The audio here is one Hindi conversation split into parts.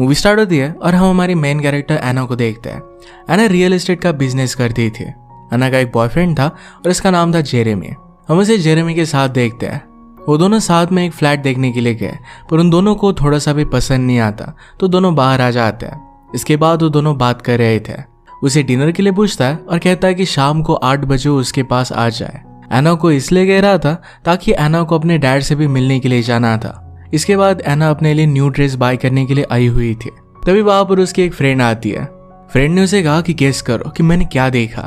मूवी स्टार्ट होती है और हम हमारी मेन कैरेक्टर एना को देखते हैं। एना रियल एस्टेट का बिजनेस करती थी। एना का एक बॉयफ्रेंड था और इसका नाम था जेरेमी। हम उसे जेरेमी के साथ देखते हैं। वो दोनों साथ में एक फ्लैट देखने के लिए गए, पर उन दोनों को थोड़ा सा भी पसंद नहीं आता, तो दोनों बाहर आ जाते हैं। इसके बाद वो दोनों बात कर रहे थे। उसे डिनर के लिए पूछता है और कहता है कि शाम को 8 बजे उसके पास आ जाए। एना को इसलिए कह रहा था ताकि एना को अपने डैड से भी मिलने के लिए जाना था। इसके बाद एना अपने लिए न्यू ड्रेस बाय करने के लिए आई हुई थी। तभी वहां पर उसकी एक फ्रेंड आती है। फ्रेंड ने उसे कहा कि गेस करो कि मैंने क्या देखा।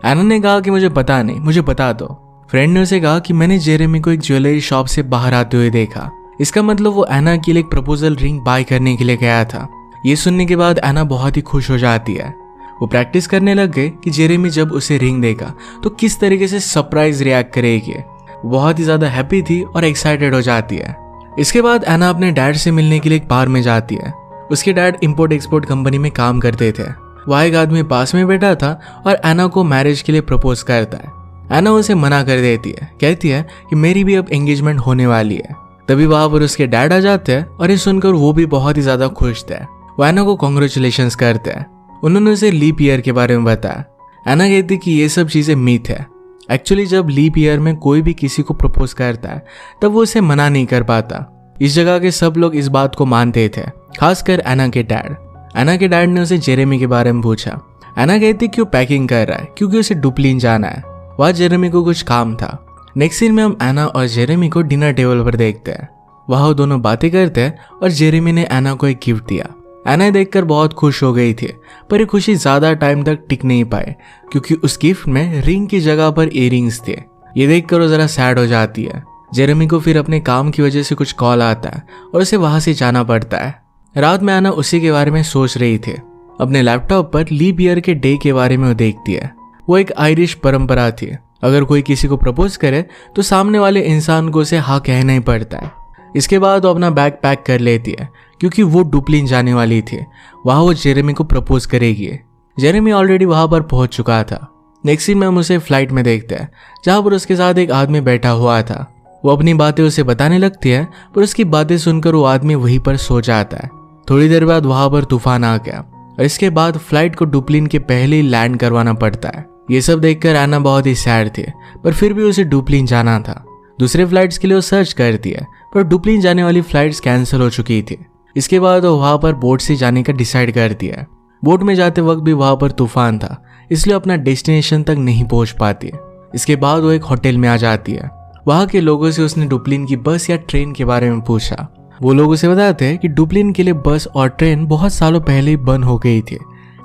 एना ने कहा कि मुझे पता नहीं, मुझे बता दो। फ्रेंड ने उसे कहा कि मैंने जेरेमी को एक ज्वेलरी शॉप से बाहर आते हुए देखा। इसका मतलब वो एना के लिए एक प्रपोजल रिंग बाय करने के लिए गया था। ये सुनने के बाद एना बहुत ही खुश हो जाती है। वो प्रैक्टिस करने लग गए कि जेरेमी जब उसे रिंग देगा तो किस तरीके से सरप्राइज रिएक्ट करेगी। वो बहुत ही ज्यादा हैप्पी थी और एक्साइटेड हो जाती है। इसके बाद एना अपने डैड से मिलने के लिए एक बार में जाती है। उसके डैड इंपोर्ट एक्सपोर्ट कंपनी में काम करते थे। वहाँ एक आदमी पास में बैठा था और एना को मैरिज के लिए प्रपोज करता है। एना उसे मना कर देती है, कहती है कि मेरी भी अब एंगेजमेंट होने वाली है। तभी वहां पर उसके डैड आ जाते हैं और ये सुनकर वो भी बहुत ही ज्यादा खुश थे। वो एना को कॉन्ग्रेचुलेशंस करते हैं। उन्होंने उसे लीप ईयर के बारे में बताया। एना कहती कि ये सब चीजें मिथ है। एक्चुअली जब लीप ईयर में कोई भी किसी को प्रपोज करता है तब वो उसे मना नहीं कर पाता। इस जगह के सब लोग इस बात को मानते थे, खासकर एना के डैड। एना के डैड ने उसे जेरेमी के बारे में पूछा। एना कहती कि वो पैकिंग कर रहा है क्योंकि उसे डुप्लिन जाना है। वहाँ जेरेमी को कुछ काम था। नेक्स्ट सीन में हम एना और जेरेमी को डिनर टेबल पर देखते हैं। वहाँ वो दोनों बातें करते हैं और जेरेमी ने एना को एक गिफ्ट दिया। एना देखकर बहुत खुश हो गई थी, पर ये खुशी ज्यादा टाइम तक टिक नहीं पाए क्योंकि उस गिफ्ट में रिंग की जगह पर इयररिंग्स थे। ये देखकर वो जरा सैड हो जाती है। जेरेमी को फिर अपने काम की वजह से कुछ कॉल आता है और उसे वहां से जाना पड़ता है। रात में एना उसी के बारे में सोच रही थी। अपने लैपटॉप पर लीप ईयर के डे के बारे में वो देखती है। वो एक आयरिश परंपरा थी। अगर कोई किसी को प्रपोज करे तो सामने वाले इंसान को उसे हाँ कहना ही पड़ता है। इसके बाद वो अपना बैग पैक कर लेती है क्योंकि वो डुप्लिन जाने वाली थी। वहां वो जेरेमी को प्रपोज करेगी। जेरेमी ऑलरेडी वहां पर पहुंच चुका था। नेक्स्ट सीन में हम उसे फ्लाइट में देखते हैं जहां पर उसके साथ एक आदमी बैठा हुआ था। वो अपनी बातें उसे बताने लगती है, पर उसकी बातें सुनकर वो आदमी वहीं पर सो जाता है। थोड़ी देर बाद वहां पर तूफान आ गया और इसके बाद फ्लाइट को डुप्लिन के पहले ही लैंड करवाना पड़ता है। ये सब देखकर एना बहुत ही सैड थी, पर फिर भी उसे डुप्लिन जाना था। दूसरे फ्लाइट्स के लिए वो सर्च करती है, पर डुप्लिन जाने वाली फ्लाइट्स कैंसिल हो चुकी थी। इसके बाद वो वहां पर बोट से जाने का डिसाइड करती है। बोट में जाते वक्त भी वहां पर तूफान था, इसलिए अपना डेस्टिनेशन तक नहीं पहुंच पाती है। इसके बाद वो एक होटल में आ जाती है। वहां के लोगों से उसने डुप्लिन की बस या ट्रेन के बारे में पूछा। वो लोग उसे बताते हैं कि डुप्लिन के लिए बस और ट्रेन बहुत सालों पहले ही बंद हो गई थी।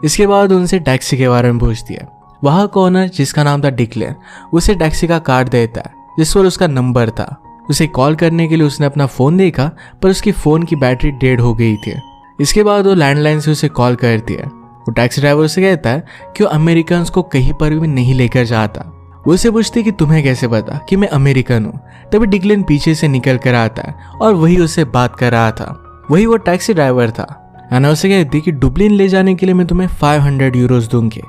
इसके बाद उनसे टैक्सी के बारे में पूछती है। वहां का ओनर, जिसका नाम था डिक्लेन, उसे टैक्सी का कार्ड देता है जिस पर उसका नंबर था। उसे कॉल करने के लिए उसने अपना फोन देखा, पर उसकी फोन की बैटरी डेड हो गई थी। इसके बाद वो लैंडलाइन से उसे कॉल करती है। वो टैक्सी ड्राइवर उसे कहता है कि वो अमेरिकन को कहीं पर भी नहीं लेकर जाता। वो उसे पूछती कि तुम्हें कैसे पता कि मैं अमेरिकन हूँ। तभी डिक्लेन पीछे से निकल कर आता है और वही उससे बात कर रहा था। वही वो टैक्सी ड्राइवर था। एना उसे कहती कि डुप्लिन ले जाने के लिए मैं तुम्हें 500 यूरोस दूंगी,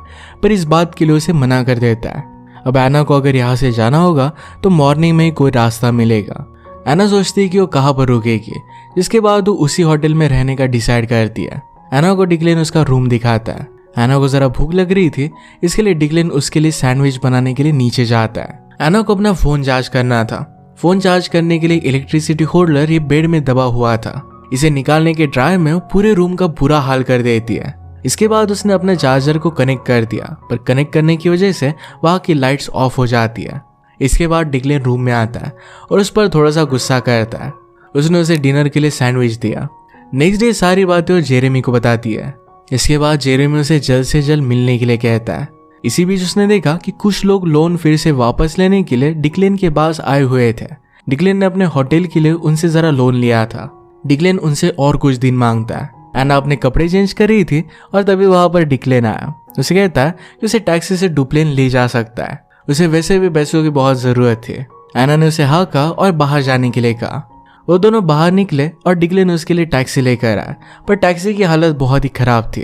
पर इस बात के लिए उसे मना कर देता है। अब एना को अगर यहाँ से जाना होगा तो मॉर्निंग में ही कोई रास्ता मिलेगा। एना सोचती है कि वो कहाँ पर रुकेगी, जिसके बाद वो उसी होटल में रहने का डिसाइड करती है। एना को डिक्लेन उसका रूम दिखाता है। एना को जरा भूख लग रही थी, इसके लिए डिक्लेन उसके लिए सैंडविच बनाने के लिए नीचे जाता है। एना को अपना फोन चार्ज करना था। फोन चार्ज करने के लिए इलेक्ट्रिसिटी होल्डर ये बेड में दबा हुआ था। इसे निकालने के ट्राई में वो पूरे रूम का बुरा हाल कर देती है। इसके बाद उसने अपने चार्जर को कनेक्ट कर दिया, पर कनेक्ट करने की वजह से वहां की लाइट्स ऑफ हो जाती है। इसके बाद डिक्लेन रूम में आता है और उस पर थोड़ा सा गुस्सा करता है। उसने उसे डिनर के लिए सैंडविच दिया। नेक्स्ट डे सारी बातें वो जेरेमी को बताती है। इसके बाद जेरेमी उसे जल्द से जल्द मिलने के लिए कहता है। इसी बीच उसने देखा कि कुछ लोग लोन फिर से वापस लेने के लिए डिक्लेन के पास आए हुए थे। डिक्लेन ने अपने होटल के लिए उनसे जरा लोन लिया था। डिक्लेन उनसे और कुछ दिन मांगता है। एना अपने कपड़े चेंज कर रही थी और तभी वहां पर डिक्लेन आया। उसे कहता है कि उसे टैक्सी से डुप्लिन ले जा सकता है। उसे वैसे भी पैसों की बहुत जरूरत थी। एना ने उसे हाँ कहा और बाहर जाने के लिए कहा। वो दोनों बाहर निकले और डिक्लेन उसके लिए टैक्सी लेकर आया, पर टैक्सी की हालत बहुत ही खराब थी।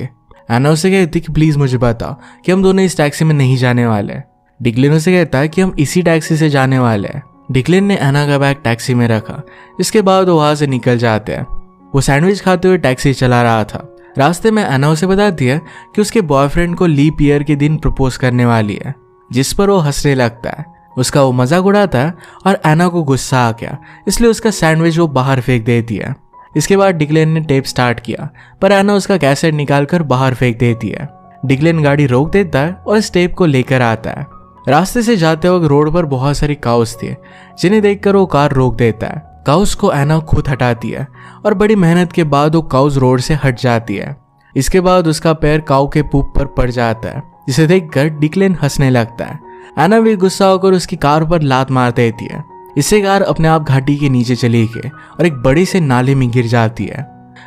एना उसे कहती कि प्लीज मुझे बताओ कि हम दोनों इस टैक्सी में नहीं जाने वाले। डिक्लेन उसे कहता है कि हम इसी टैक्सी से जाने वाले हैं। डिक्लेन ने एना का बैग टैक्सी में रखा। इसके बाद वो वहां से निकल जाते हैं। वो सैंडविच खाते हुए टैक्सी चला रहा था। रास्ते में एना उसे बताती है कि उसके बॉयफ्रेंड को लीप ईयर के दिन प्रपोज करने वाली है, जिस पर वो हंसने लगता है। उसका वो मजाक उड़ाता है और एना को गुस्सा आ गया, इसलिए उसका सैंडविच वो बाहर फेंक देती है। इसके बाद डिक्लेन ने टेप स्टार्ट किया, पर एना उसका कैसेट निकालकर बाहर फेंक देती है। डिक्लेन गाड़ी रोक देता है और इस टेप को लेकर आता है। रास्ते से जाते वक्त रोड पर बहुत सारी काउस थे, जिन्हें देखकर वो कार रोक देता है। काउस को एना खुद हटाती है और बड़ी मेहनत के बाद वो काउस रोड से हट जाती है। इसके बाद उसका पैर काऊ के पूप पर पड़ जाता है, जिसे देखकर डिक्लेन हंसने लगता है। एना भी गुस्सा होकर उसकी कार पर लात मार देती है। इससे कार अपने आप घाटी के नीचे चली गई और एक बड़ी से नाले में गिर जाती है।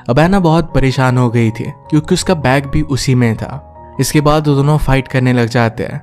अब एना बहुत परेशान हो गई थी क्योंकि उसका बैग भी उसी में था। इसके बाद वो दोनों फाइट करने लग जाते हैं।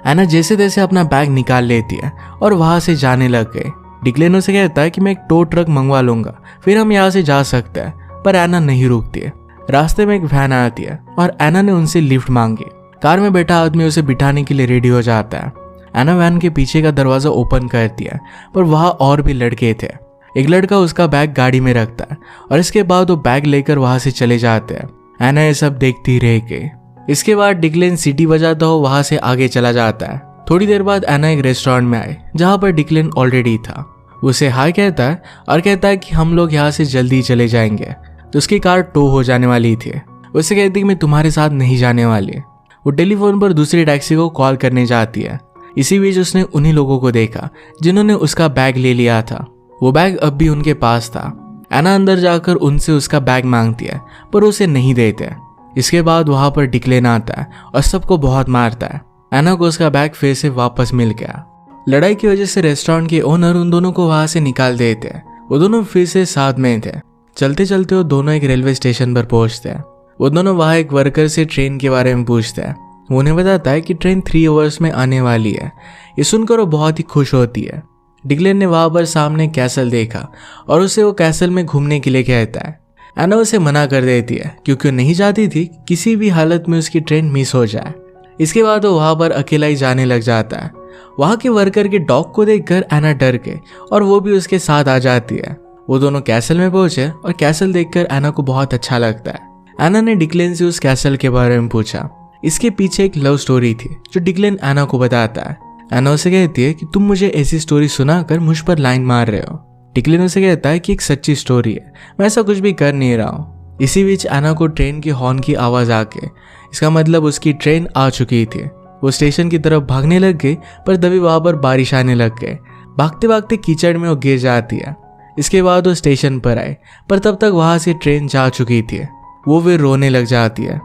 एना जैसे तैसे अपना बैग निकाल लेती है और वहां से जाने लग गए। डिक्लेन उसे कहता है कि मैं एक टो ट्रक मंगवा लूंगा, फिर हम यहाँ से जा सकते हैं, पर एना नहीं रुकती है। रास्ते में एक वैन आती है और एना ने उनसे लिफ्ट मांगी। कार में बैठा आदमी उसे बिठाने के लिए रेडी हो जाता है। एना वैन के पीछे का दरवाजा ओपन करती है, पर वहां और भी लड़के थे। एक लड़का उसका बैग गाड़ी में रखता है और इसके बाद वो बैग लेकर वहां से चले जाते हैं। एना ये सब देखती रह गई। इसके बाद डिक्लेन सीटी बजाता हो वहां से आगे चला जाता है। थोड़ी देर बाद एना एक रेस्टोरेंट में आई जहां पर डिक्लेन ऑलरेडी था। उसे हाय कहता है और कहता है कि हम लोग यहाँ से जल्दी चले जाएंगे। तो उसकी कार टो हो जाने वाली थी। उसे कहती कि मैं तुम्हारे साथ नहीं जाने वाली। वो टेलीफोन पर दूसरी टैक्सी को कॉल करने जाती है। इसी बीच उसने उन्हीं लोगों को देखा जिन्होंने उसका बैग ले लिया था। वो बैग अब भी उनके पास था। एना अंदर जाकर उनसे उसका बैग मांगती है, पर उसे नहीं देते। इसके बाद वहां पर डिक्लेन आता है और सबको बहुत मारता है। एना को उसका बैग फिर से वापस मिल गया। लड़ाई की वजह से रेस्टोरेंट के ओनर उन दोनों को वहां से निकाल देते हैं। वो दोनों फिर से साथ में थे। चलते चलते वो दोनों एक रेलवे स्टेशन पर पहुंचते हैं। वो दोनों वहां एक वर्कर से ट्रेन के बारे में पूछते हैं। वो उन्हें बताता है कि ट्रेन 3 आवर्स में आने वाली है। ये सुनकर वो बहुत ही खुश होती है। डिक्लेन ने वहां पर सामने कैसल देखा और उसे वो कैसल में घूमने के लिए कहता है। एना उसे मना कर देती है क्योंकि वो नहीं चाहती थी किसी भी हालत में उसकी ट्रेन मिस हो जाए। इसके बाद वो वहां पर अकेला ही जाने लग जाता है। वहां के वर्कर के डॉग को देखकर एना डर गई और वो भी उसके साथ आ जाती है। वो दोनों कैसल में पहुंचे और कैसल देखकर एना को बहुत अच्छा लगता है। एना ने डिक्लेन से उस कैसल के बारे में पूछा। इसके पीछे एक लव स्टोरी थी जो डिक्लेन एना को बताता है। एना उसे कहती है कि तुम मुझे ऐसी स्टोरी सुनाकर मुझ पर लाइन मार रहे हो। डिक्लेन उसे कहता है कि एक सच्ची स्टोरी है, मैं ऐसा कुछ भी कर नहीं रहा हूँ। इसी बीच एना को ट्रेन की हॉर्न की आवाज आके, इसका मतलब उसकी ट्रेन आ चुकी थी। वो स्टेशन की तरफ भागने लग गई, पर तभी वहां पर बारिश आने लग गई। भागते भागते कीचड़ में वो गिर जाती है। इसके बाद वो स्टेशन पर आए, पर तब तक वहां से ट्रेन जा चुकी थी। वो फिर रोने लग जाती है।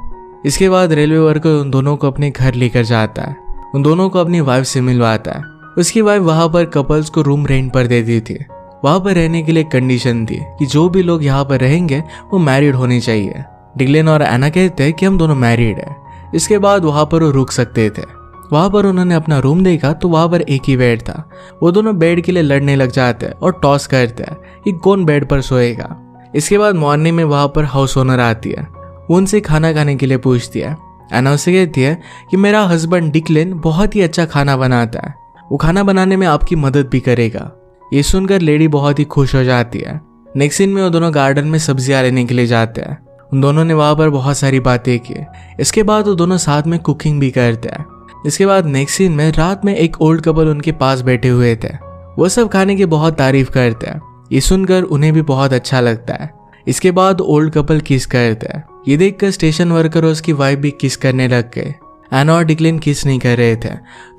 इसके बाद रेलवे वर्कर उन दोनों को अपने घर लेकर जाता है। उन दोनों को अपनी वाइफ से मिलवाता है। उसकी वाइफ वहां पर कपल्स को रूम रेंट पर देती थी। वहां पर रहने के लिए कंडीशन थी कि जो भी लोग यहाँ पर रहेंगे वो मैरिड होने चाहिए। डिक्लेन और एना कहते हैं कि हम दोनों मैरिड है। इसके बाद वहां पर वो रुक सकते थे। वहां पर उन्होंने अपना रूम देखा तो वहां पर एक ही बेड था। वो दोनों बेड के लिए लड़ने लग जाते हैं और टॉस करते हैं कि कौन बेड पर सोएगा। इसके बाद मॉर्निंग में वहां पर हाउस ओनर आती है। वो उनसे खाना खाने के लिए पूछती है। एना उसे कहती है कि मेरा हस्बैंड डिक्लेन बहुत ही अच्छा खाना बनाता है, वो खाना बनाने में आपकी मदद भी करेगा। ये सुनकर लेडी बहुत ही खुश हो जाती है। नेक्स्ट सीन में वो दोनों गार्डन में सब्जियां लेने के लिए जाते हैं। उन दोनों ने वहां पर बहुत सारी बातें की। इसके बाद वो दोनों साथ में कुकिंग भी करते हैं। इसके बाद नेक्स्ट सीन में रात में एक ओल्ड कपल उनके पास बैठे हुए थे। वो सब खाने की बहुत तारीफ करते हैं। ये सुनकर उन्हें भी बहुत अच्छा लगता है। इसके बाद ओल्ड कपल किस करते हैं। ये देखकर स्टेशन वर्कर और उसकी वाइफ भी किस करने लग गए। एना और डिक्लेन किस नहीं कर रहे थे,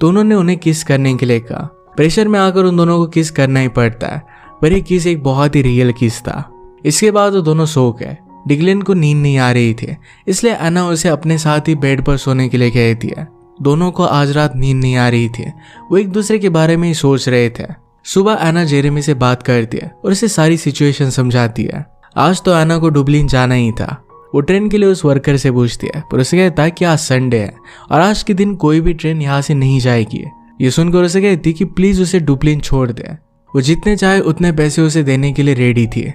तो उन्होंने उन्हें किस करने के लिए कहा। प्रेशर में आकर उन दोनों को किस करना ही पड़ता है, पर ये किस एक बहुत ही रियल किस था। इसके बाद वो दोनों सो गए। डिक्लेन को नींद नहीं आ रही थी, इसलिए एना उसे अपने साथ ही बेड पर सोने के लिए कहती है। दोनों को आज रात नींद नहीं आ रही थी। वो एक दूसरे के बारे में ही सोच रहे थे। सुबह एना जेरेमी से बात करती है और उसे सारी सिचुएशन समझाती है। आज तो एना को डुबलिन जाना ही था। वो ट्रेन के लिए उस वर्कर से पूछती है, पर उसे कहता है कि आज संडे है और आज के दिन कोई भी ट्रेन यहाँ से नहीं जाएगी। ये सुनकर उसे कहती कि प्लीज उसे डुबलिन छोड़ दे। वो जितने चाहे उतने पैसे उसे देने के लिए रेडी थी।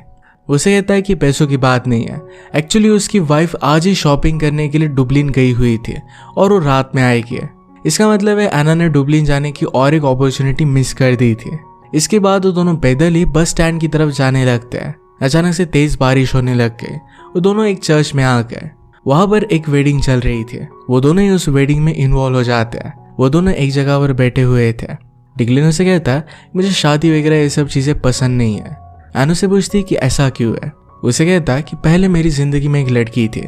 उसे कहता है कि पैसों की बात नहीं है, एक्चुअली उसकी वाइफ आज ही शॉपिंग करने के लिए डुबलिन गई हुई थी और वो रात में आएगी। इसका मतलब है एना ने डुबलिन जाने की और एक अपॉर्चुनिटी मिस कर दी थी। इसके बाद वो दोनों पैदल ही बस स्टैंड की तरफ जाने लगते हैं। अचानक से तेज बारिश होने लग गई। वो दोनों एक चर्च में आ गए। वहां पर एक वेडिंग चल रही थी। वो दोनों ही उस वेडिंग में इन्वॉल्व हो जाते हैं। वो दोनों एक जगह पर बैठे हुए थे। डिक्लेन उसे कहता है मुझे शादी वगैरह ये सब चीजें पसंद नहीं है। एना से पूछती कि ऐसा क्यों है। उसे कहता है कि पहले मेरी जिंदगी में एक लड़की थी,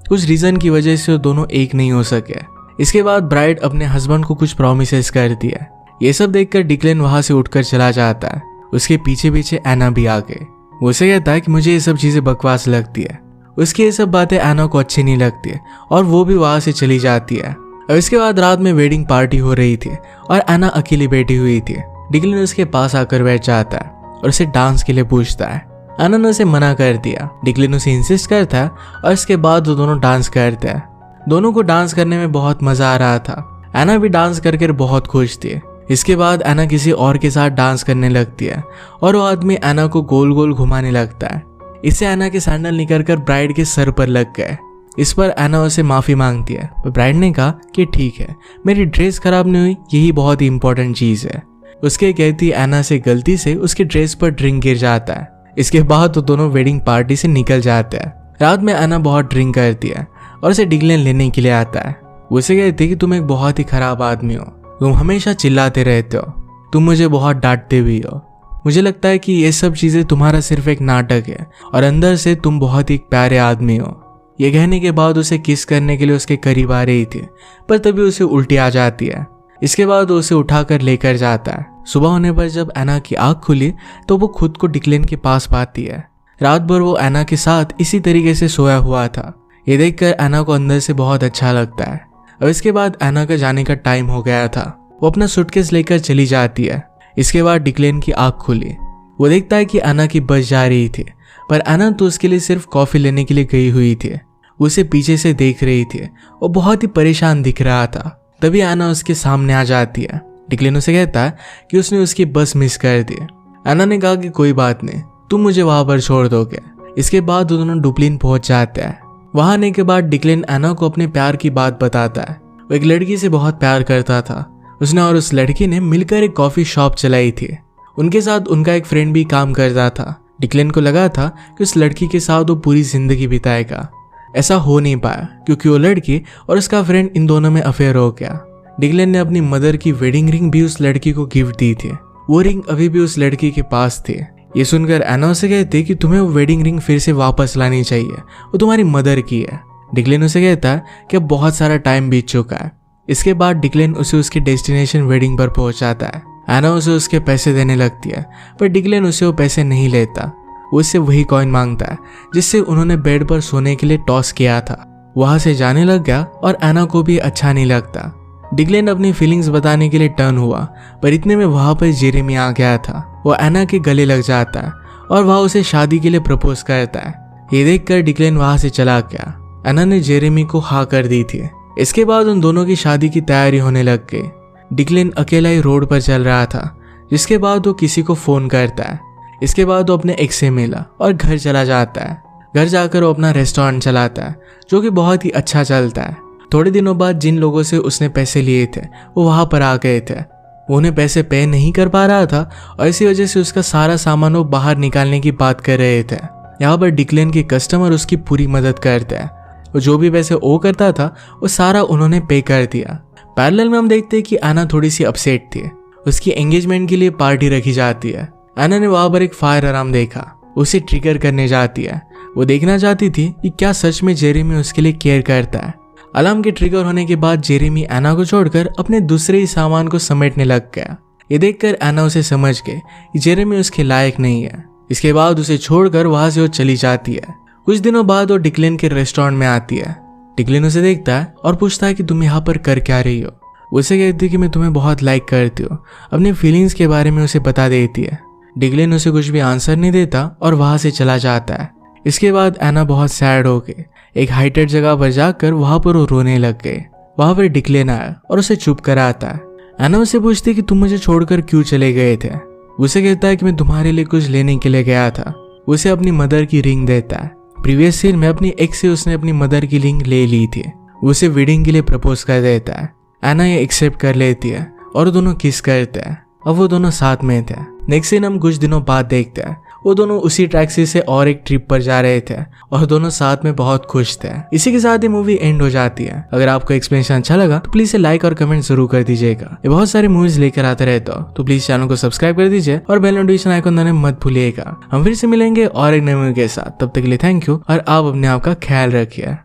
कुछ रीजन की वजह से वो दोनों एक नहीं हो सके। इसके बाद ब्राइड अपने हस्बैंड को कुछ प्रॉमिसेस करती है। ये सब देखकर डिक्लेन वहां से उठकर चला जाता है। उसके पीछे पीछे एना भी आ गई। वो उसे कहता है कि मुझे ये सब चीजें बकवास लगती है। उसकी ये सब बातें एना को अच्छी नहीं लगती है और वो भी वहां से चली जाती है। और इसके बाद रात में वेडिंग पार्टी हो रही थी और एना अकेली बैठी हुई थी। डिक्लेन उसके पास आकर बैठ जाता है और उसे डांस के लिए पूछता है। एना ने उसे मना कर दिया। डिक्लेन उसे इंसिस्ट करता है और इसके बाद वो दोनों डांस करते हैं। दोनों को डांस करने में बहुत मजा आ रहा था। एना भी डांस करके बहुत खुश थी। इसके बाद एना किसी और के साथ डांस करने लगती है और वो आदमी एना को गोल गोल घुमाने लगता है। इससे एना के सैंडल निकलकर ब्राइड के सर पर लग गए। इस पर एना उसे माफी मांगती है। पर ब्राइड ने कहा कि ठीक है, मेरी ड्रेस खराब नहीं हुई, यही बहुत ही इंपॉर्टेंट चीज है। उसके कहती एना से गलती से उसकी ड्रेस पर ड्रिंक गिर जाता है। इसके बाद तो दोनों वेडिंग पार्टी से निकल जाते हैं। रात में एना बहुत ड्रिंक करती है और उसे डिक्लेन लेने के लिए आता है। उसे कहती है कि तुम एक बहुत ही खराब आदमी हो, तुम हमेशा चिल्लाते रहते हो, तुम मुझे बहुत डांटते भी हो। मुझे लगता है कि ये सब चीजें तुम्हारा सिर्फ एक नाटक है और अंदर से तुम बहुत ही प्यारे आदमी हो। ये कहने के बाद उसे किस करने के लिए उसके करीब आ रही थी, पर तभी उसे उल्टी आ जाती है। इसके बाद वो उसे उठाकर लेकर जाता है। सुबह होने पर जब एना की आंख खुली तो वो खुद को डिक्लेन के पास पाती है। रात भर वो एना के साथ इसी तरीके से सोया हुआ था। ये देखकर एना को अंदर से बहुत अच्छा लगता है। अब इसके बाद एना का जाने का टाइम हो गया था। वो अपना सूटकेस लेकर चली जाती है। इसके बाद डिक्लेन की आंख खुली। वो देखता है कि एना की बस जा रही थी, पर एना तो उसके लिए सिर्फ कॉफी लेने के लिए गई हुई थी। उसे पीछे से देख रही थी। वो बहुत ही परेशान दिख रहा था। तभी एना उसके सामने आ जाती है। डिक्लेन उसे कहता है कि उसने उसकी बस मिस कर दी। एना ने कहा कि कोई बात नहीं, तुम मुझे वहां पर छोड़ दोगे। इसके बाद वो दोनों डुप्लिन पहुंच जाते हैं। वहां आने के बाद डिक्लेन एना को अपने प्यार की बात बताता है। वो एक लड़की से बहुत प्यार करता था। उसने और उस लड़की ने मिलकर एक कॉफी शॉप चलाई थी। उनके साथ उनका एक फ्रेंड भी काम करता था। डिक्लेन को लगा था कि उस लड़की के साथ वो पूरी जिंदगी बिताएगा। ऐसा हो नहीं पाया क्योंकि वो लड़की और उसका फ्रेंड इन दोनों में अफेयर हो गया। डिक्लेन ने अपनी मदर की वेडिंग रिंग भी उस लड़की को गिफ्ट दी थी। वो रिंग अभी भी उस लड़की के पास थी। ये सुनकर एना उसे कहती है कि तुम्हें वो वेडिंग रिंग फिर से वापस लानी चाहिए, वो तुम्हारी मदर की है। डिक्लेन उसे कहता है कि अब बहुत सारा टाइम बीत चुका है। इसके बाद डिक्लेन उसे उसके डेस्टिनेशन वेडिंग पर पहुंचाता है। एना उसे उसके पैसे देने लगती है, पर डिक्लेन उसे वो पैसे नहीं लेता। वो उससे वही कॉइन मांगता है जिससे उन्होंने बेड पर सोने के लिए टॉस किया था। वहां से जाने लग गया और एना को भी अच्छा नहीं लगता। डिक्लेन अपनी फीलिंग्स बताने के लिए टर्न हुआ, पर इतने में वहां पर जेरेमी आ गया था। वो एना के गले लग जाता है और वह उसे शादी के लिए प्रपोज करता है। ये देखकर डिक्लेन वहां से चला गया। एना ने जेरेमी को हाँ कर दी थी। इसके बाद उन दोनों की शादी की तैयारी होने लग गई। डिक्लेन अकेला ही रोड पर चल रहा था, जिसके बाद वो किसी को फोन करता है। इसके बाद वो अपने एक्स से मिला और घर चला जाता है। घर जाकर वो अपना रेस्टोरेंट चलाता है जो कि बहुत ही अच्छा चलता है। थोड़े दिनों बाद जिन लोगों से उसने पैसे लिए थे वो वहां पर आ गए थे। वो उन्हें पैसे पे नहीं कर पा रहा था और इसी वजह से उसका सारा सामान वो बाहर निकालने की बात कर रहे थे। यहाँ पर डिक्लेन के कस्टमर उसकी पूरी मदद करते हैं। वो जो भी पैसे ओ करता था वो सारा उन्होंने पे कर दिया। पैरेलल में हम देखते हैं कि एना थोड़ी सी अपसेट थी। उसकी एंगेजमेंट के लिए पार्टी रखी जाती है। एना ने वहां पर एक फायर अलार्म देखा। उसे ट्रिगर करने जाती है। वो देखना चाहती थी कि क्या सच में जेरेमी उसके लिए केयर करता है। अलार्म के ट्रिगर होने के बाद जेरेमी एना को छोड़कर अपने दूसरे ही सामान को समेटने लग गया। ये देखकर एना उसे समझ गई कि जेरेमी उसके लायक नहीं है। इसके बाद उसे छोड़कर वहां से वो चली जाती है। कुछ दिनों बाद वो डिक्लेन के रेस्टोरेंट में आती है। डिक्लेन उसे देखता है और पूछता है कि तुम यहाँ पर कर क्या रही हो। उसे कहती है कि मैं तुम्हें बहुत लाइक करती हूँ। अपनी फीलिंग्स के बारे में उसे बता देती है। डिक्लेन उसे कुछ भी आंसर नहीं देता और वहां से चला जाता है। इसके बाद एना बहुत सैड हो गई। एक हाइटेड जगह पर जाकर वहां पर वो रोने लग गए। वहां पर डिक्लेन आया और उसे चुप कराता है। एना उसे पूछती है कि तुम मुझे छोड़कर क्यों चले गए थे। उसे कहता है कि मैं तुम्हारे लिए कुछ लेने के लिए गया था। उसे अपनी मदर की रिंग देता है। प्रीवियस सीन में अपनी एक्स से उसने अपनी मदर की रिंग ले ली थी। उसे वेडिंग के लिए प्रपोज कर देता है। एना ये एक्सेप्ट कर लेती है और दोनों किस करते हैं। अब वो दोनों साथ में थे। नेक्स्ट सीन हम कुछ दिनों बाद देखते हैं। वो दोनों उसी टैक्सी से और एक ट्रिप पर जा रहे थे और दोनों साथ में बहुत खुश थे। इसी के साथ ये मूवी एंड हो जाती है। अगर आपको एक्सप्लेनेशन अच्छा लगा तो प्लीज लाइक और कमेंट जरूर कर दीजिएगा। ये बहुत सारे मूवीज लेकर आते रहता हो तो प्लीज चैनल को सब्सक्राइब कर दीजिए और बेल नोटिफिकेशन आइकन दबाना मत भूलिएगा। हम फिर से मिलेंगे और एक नए मूवी के साथ। तब तक के लिए थैंक यू और आप अपने आप का ख्याल रखिए।